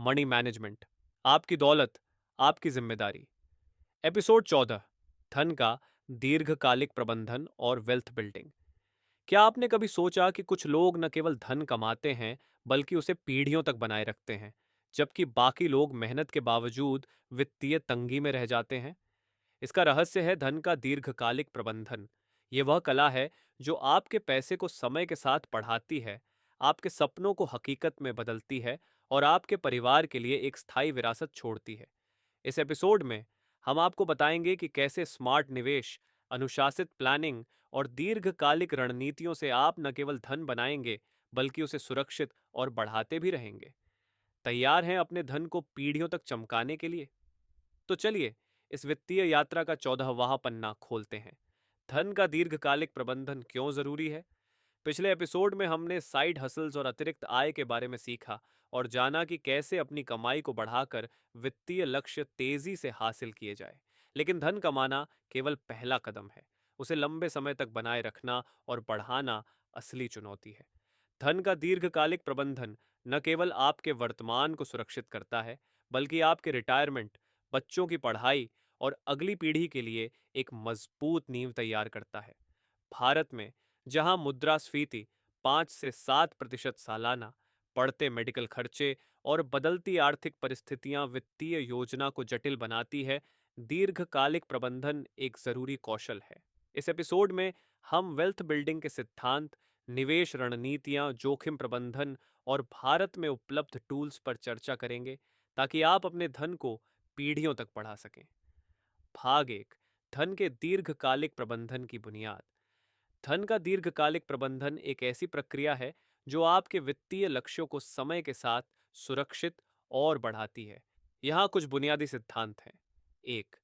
Money management, आपकी दौलत, आपकी जिम्मेदारी। एपिसोड 14, धन का दीर्घकालिक प्रबंधन और वेल्थ बिल्डिंग। क्या आपने कभी सोचा कि कुछ लोग न केवल धन कमाते हैं बल्कि उसे पीढ़ियों तक बनाए रखते हैं, जबकि बाकी लोग मेहनत के बावजूद वित्तीय तंगी में रह जाते हैं? इसका रहस्य है धन का दीर्घकालिक प्रबंधन। ये वह कला है जो आपके पैसे को समय के साथ बढ़ाती है, आपके सपनों को हकीकत में बदलती है और आपके परिवार के लिए एक स्थायी विरासत छोड़ती है। इस एपिसोड में हम आपको बताएंगे कि कैसे स्मार्ट निवेश, अनुशासित प्लानिंग और दीर्घकालिक रणनीतियों से आप न केवल धन बनाएंगे बल्कि उसे सुरक्षित और बढ़ाते भी रहेंगे। तैयार हैं अपने धन को पीढ़ियों तक चमकाने के लिए? तो चलिए इस वित्तीय यात्रा का 14वां पन्ना खोलते हैं। धन का दीर्घकालिक प्रबंधन क्यों जरूरी है? पिछले एपिसोड में हमने साइड हसल्स और अतिरिक्त आय के बारे में सीखा और जाना कि कैसे अपनी कमाई को बढ़ाकर वित्तीय लक्ष्य तेजी से हासिल किए जाए। लेकिन धन कमाना केवल पहला कदम है, उसे लंबे समय तक बनाए रखना और बढ़ाना असली चुनौती है। धन का दीर्घकालिक प्रबंधन न केवल आपके वर्तमान को सुरक्षित करता है, बल्कि आपके रिटायरमेंट, बच्चों की पढ़ाई और अगली पीढ़ी के लिए एक मजबूत नींव तैयार करता है। भारत में जहां मुद्रास्फीति 5 से 7% सालाना, बढ़ते मेडिकल खर्चे और बदलती आर्थिक परिस्थितियां वित्तीय योजना को जटिल बनाती है, दीर्घकालिक प्रबंधन एक जरूरी कौशल है। इस एपिसोड में हम वेल्थ बिल्डिंग के सिद्धांत, निवेश रणनीतियां, जोखिम प्रबंधन और भारत में उपलब्ध टूल्स पर चर्चा करेंगे ताकि आप अपने धन को पीढ़ियों तक बढ़ा सकें। भाग एक, धन के दीर्घकालिक प्रबंधन की बुनियाद। धन का दीर्घकालिक प्रबंधन एक ऐसी प्रक्रिया है जो आपके वित्तीय लक्ष्यों को समय के साथ सुरक्षित और बढ़ाती है। यहाँ कुछ बुनियादी सिद्धांत हैं। एक,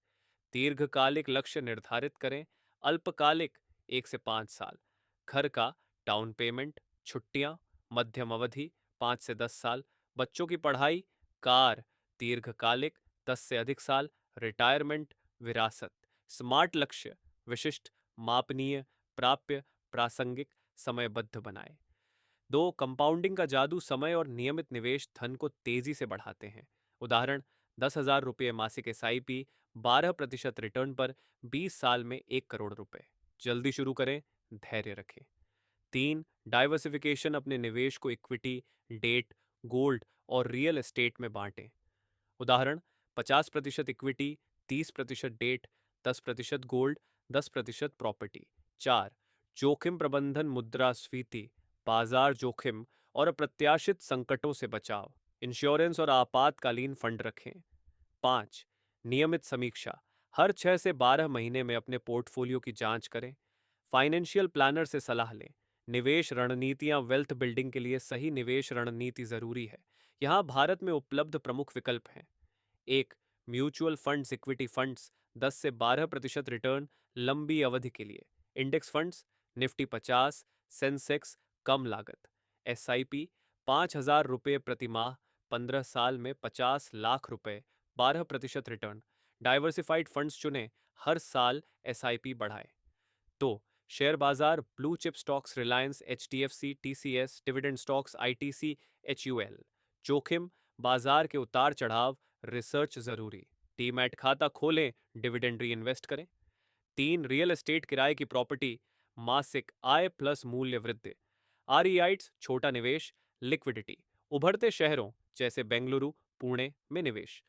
दीर्घकालिक लक्ष्य निर्धारित करें। अल्पकालिक 1 से 5 साल, घर का डाउन पेमेंट, छुट्टियां, मध्यम अवधि 5 से 10 साल, बच्चों की पढ़ाई, कार, दीर्घकालिक 10 से अधिक साल, रिटायरमेंट, विरासत। स्मार्ट लक्ष्य विशिष्ट, मापनीय, प्राप्य, प्रासंगिक, समयबद्ध बनाएं। दो, कंपाउंडिंग का जादू, समय और नियमित निवेश धन को तेजी से बढ़ाते हैं। उदाहरण, 10,000 रुपये मासिक SIP, 12% रिटर्न पर 20 साल में 1 करोड़ रुपए। जल्दी शुरू करें, धैर्य रखें। तीन, डाइवर्सिफिकेशन, अपने निवेश को इक्विटी, डेट, गोल्ड और रियल एस्टेट में बांटें। उदाहरण, 50% इक्विटी, 30% डेट, 10% गोल्ड, 10% प्रॉपर्टी। चार, जोखिम प्रबंधन, मुद्रास्फीति, बाजार जोखिम और अप्रत्याशित संकटों से बचाव, इंश्योरेंस और आपातकालीन फंड रखें। पाँच, नियमित समीक्षा, हर 6 से 12 महीने में अपने पोर्टफोलियो की जांच करें। फाइनेंशियल प्लानर से सलाह लें। निवेश रणनीतियां, वेल्थ बिल्डिंग के लिए सही निवेश रणनीति जरूरी है। यहाँ भारत में उपलब्ध प्रमुख विकल्प हैं। एक, म्यूचुअल फंड्स, इक्विटी फंड्स, 10 से 12% रिटर्न लंबी अवधि के लिए। इंडेक्स फंड्स, निफ्टी 50, सेंसेक्स, कम लागत। SIP, 5,000 रुपये प्रति माह, 15 साल में 50 लाख रुपए, 12% रिटर्न। डाइवर्सिफाइड फंड्स चुनें, हर साल SIP बढ़ाएं। दो, शेयर बाजार, blue chip stocks, Reliance, HDFC, TCS, dividend stocks, ITC, HUL। जोखिम, बाजार के उतार चढ़ाव, रिसर्च जरूरी। डीमैट खाता खोलें, डिविडेंड री इन्वेस्ट करें। तीन, रियल एस्टेट, किराए की प्रॉपर्टी, मासिक आय प्लस मूल्य वृद्धि। REITs, छोटा निवेश, लिक्विडिटी, उभरते शहरों जैसे बेंगलुरु, पुणे में निवेश।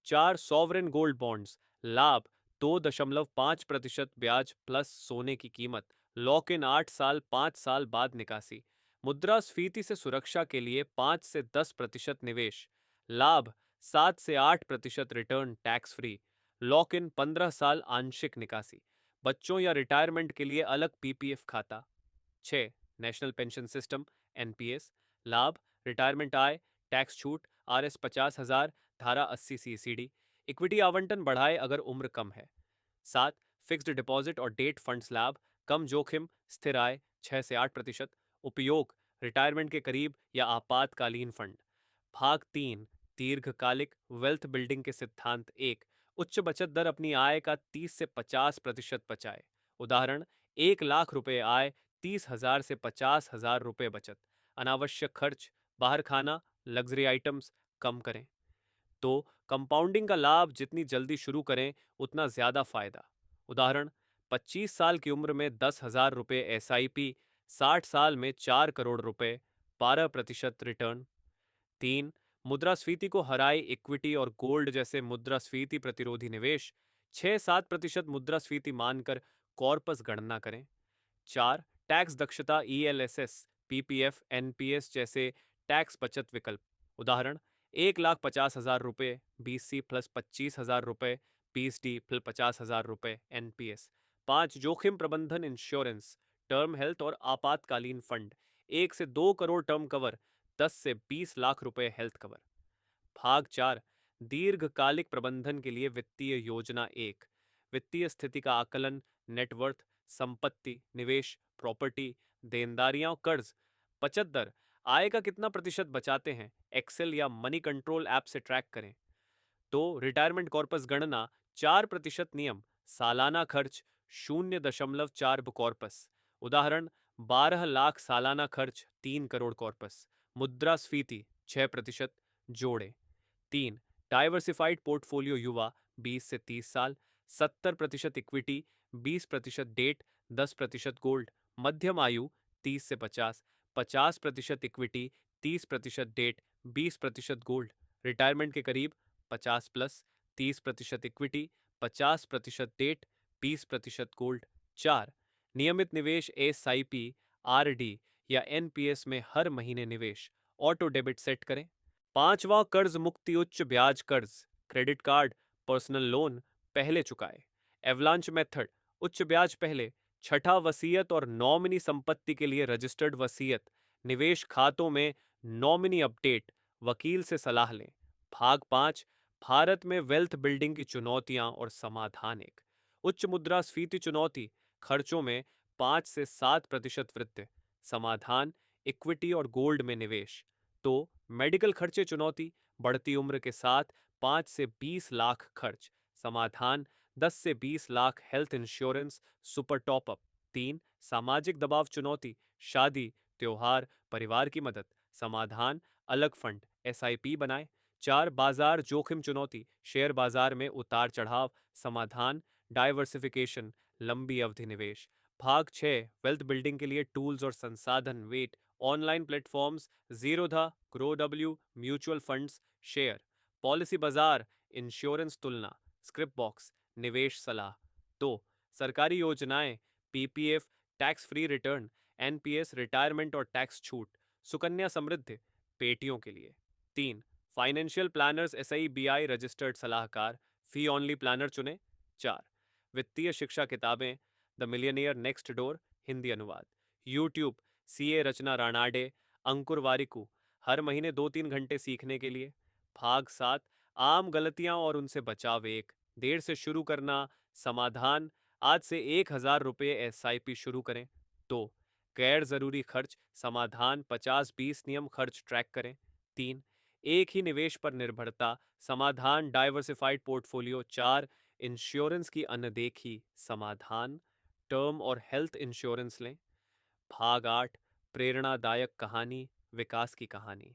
चार, सॉवरेन गोल्ड बॉन्ड्स, लाभ, 2.5% ब्याज प्लस सोने की कीमत, लॉक इन 8 साल, 5 साल बाद निकासी। मुद्रास्फीति से सुरक्षा के लिए 5 से 10% निवेश, लाभ, 7 से 8% return tax free, lock in 15 साल, आंशिक निकासी। बच्चों या रिटायरमेंट के लिए अलग PPF खाता। 6, नेशनल पेंशन सिस्टम, NPS, लाभ, रिटायरमेंट आय, टैक्स छूट, RS 50,000, धारा 80 CCD। इक्विटी आवंटन बढ़ाए अगर उम्र कम है। 7, फिक्स्ड डिपॉजिट और डेट फंड्स, लाभ, कम जोखिम, स्थिर आय 6 से 8%, उपयोग, रिटायरमेंट के करीब या आपातकालीन फंड। भाग 3, दीर्घकालिक वेल्थ बिल्डिंग के सिद्धांत। एक, उच्च बचत दर, अपनी आय का 30 से 50% बचाए। उदाहरण, 1 लाख रुपए आय, 30,000 से 50,000 रुपए बचत। अनावश्यक खर्च, बाहर खाना, लग्जरी आइटम्स कम करें। तो कंपाउंडिंग का लाभ जितनी जल्दी शुरू करें उतना ज्यादा फायदा। उदाहरण, 25 साल की उम्र में 10,000 रुपये SIP, 60 साल में 4 करोड़ रुपए, 12% रिटर्न। 3. मुद्रास्फीति को हराए इक्विटी और गोल्ड जैसे मुद्रास्फीति प्रतिरोधी निवेश, 6-7% मुद्रास्फीति मानकर कॉर्पस गणना करें। 4. टैक्स दक्षता ELSS, PPF, NPS जैसे टैक्स बचत विकल्प। उदाहरण, 1,50,000 रुपये BC प्लस 25,000 रुपये PSD प्लस 50,000 रुपये NPS। 5. जोखिम प्रबंधन इंश्योरेंस, टर्म हेल्थ और आपातकालीन फंड, 1 से 2 करोड़ टर्म कवर, 10 से 20 लाख रुपए हेल्थ कवर। भाग 4, दीर्घकालिक प्रबंधन के लिए वित्तीय योजना 1, वित्तीय स्थिति का आकलन, नेटवर्थ, संपत्ति, निवेश, प्रॉपर्टी, देनदारियां, कर्ज, बचत दर, आय का कितना प्रतिशत बचाते हैं, एक्सेल या मनी कंट्रोल ऐप से ट्रैक करें। तो रिटायरमेंट कॉर्पस गणना, 4% नियम, सालाना खर्च 0.4 कॉर्पस। उदाहरण, 12 लाख सालाना खर्च 3 करोड़ कॉर्पस। मुद्रास्फीति 6% जोड़े। 3. डाइवर्सिफाइड पोर्टफोलियो युवा 20 से 30 साल, 70% इक्विटी, 20% डेट, 10% गोल्ड। मध्यम आयु 30 से 50, 50% इक्विटी, 30% डेट, 20% गोल्ड। रिटायरमेंट के करीब 50 प्लस, 30% इक्विटी, 50% डेट, 20% गोल्ड। 4. नियमित निवेश SIP, RD या NPS में हर महीने निवेश, ऑटो डेबिट सेट करें। 5वां कर्ज मुक्ति उच्च ब्याज कर्ज, क्रेडिट कार्ड, पर्सनल लोन पहले चुकाए। एवलांच मेथड, उच्च ब्याज पहले। 6ठा वसीयत और नॉमिनी संपत्ति के लिए रजिस्टर्ड वसीयत, निवेश खातों में नॉमिनी अपडेट, वकील से सलाह लें। भाग 5, भारत में वेल्थ बिल्डिंग की चुनौतियां और समाधान। एक, उच्च मुद्रास्फीति चुनौती, खर्चों में 5 से 7% वृद्धि। समाधान, इक्विटी और गोल्ड में निवेश। तो मेडिकल खर्चे चुनौती, बढ़ती उम्र के साथ 5 से 20 लाख खर्च। समाधान, 10 से 20 lakh health insurance super top up. 3. सामाजिक दबाव चुनौती, शादी, त्योहार, परिवार की मदद। समाधान, अलग फंड SIP बनाए। 4. बाजार जोखिम चुनौती, शेयर बाजार में उतार चढ़ाव। समाधान, डाइवर्सिफिकेशन, लंबी अवधि निवेश। भाग 6, वेल्थ बिल्डिंग के लिए टूल्स और संसाधन। Wait, online platforms, Zerodha, Groww mutual funds, share, Policybazaar, insurance तुलना, स्क्रिप्ट बॉक्स, निवेश सलाह। तो सरकारी योजनाएं, PPF, tax free return, NPS, retirement और टैक्स छूट, सुकन्या समृद्धि, बेटियों के लिए। 3. फाइनेंशियल प्लानर्स SIBI रजिस्टर्ड सलाहकार, फी ऑनली प्लानर चुने। 4. वित्तीय शिक्षा किताबें, the millionaire next door, Hindi अनुवाद। यूट्यूब, CA रचना राणाडे, अंकुर वारिकू, हर महीने 2-3 घंटे सीखने के लिए। भाग 7, आम गलतियां और उनसे बचाव। एक, देर से शुरू करना। समाधान, आज से 1,000 रुपये SIP शुरू करें। 2. गैर जरूरी खर्च। समाधान, 50-20 नियम खर्च ट्रैक करें। 3. एक ही निवेश पर निर्भरता। समाधान, डाइवर्सिफाइड पोर्टफोलियो। 4. इंश्योरेंस की अनदेखी। समाधान, टर्म और हेल्थ इंश्योरेंस लें। भाग 8, प्रेरणादायक कहानी, विकास की कहानी।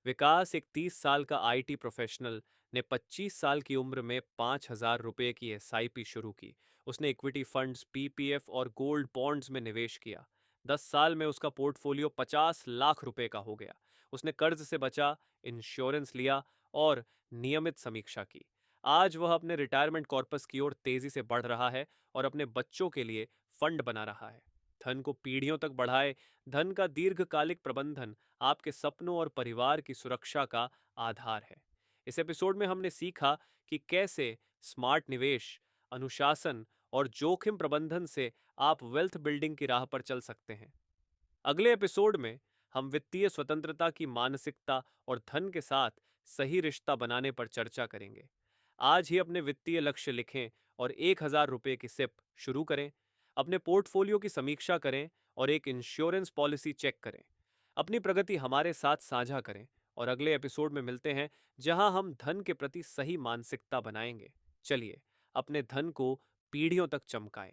विकास, एक 30 साल का IT प्रोफेशनल, ने 25 साल की उम्र में 5,000 रुपये की SIP शुरू की। उसने इक्विटी फंड्स, PPF और गोल्ड बॉन्ड्स में निवेश किया। 10 साल में उसका पोर्टफोलियो 50 लाख रुपए का हो गया। उसने कर्ज से बचा, इंश्योरेंस लिया और नियमित समीक्षा की। आज वह अपने रिटायरमेंट कॉर्पस की ओर तेजी से बढ़ रहा है और अपने बच्चों के लिए फंड बना रहा है। धन को पीढ़ियों तक बढ़ाए। धन का दीर्घकालिक प्रबंधन आपके सपनों और परिवार की सुरक्षा का आधार है। इस एपिसोड में हमने सीखा कि कैसे स्मार्ट निवेश, अनुशासन और जोखिम प्रबंधन से आप वेल्थ बिल्डिंग की राह पर चल सकते हैं। अगले एपिसोड में हम वित्तीय स्वतंत्रता की मानसिकता और धन के साथ सही रिश्ता बनाने पर चर्चा करेंगे। आज ही अपने वित्तीय लक्ष्य लिखें और 1,000 रुपये की सिप शुरू करें। अपने पोर्टफोलियो की समीक्षा करें और एक इंश्योरेंस पॉलिसी चेक करें। अपनी प्रगति हमारे साथ साझा करें और अगले एपिसोड में मिलते हैं, जहां हम धन के प्रति सही मानसिकता बनाएंगे। चलिए अपने धन को पीढ़ियों तक चमकाएं।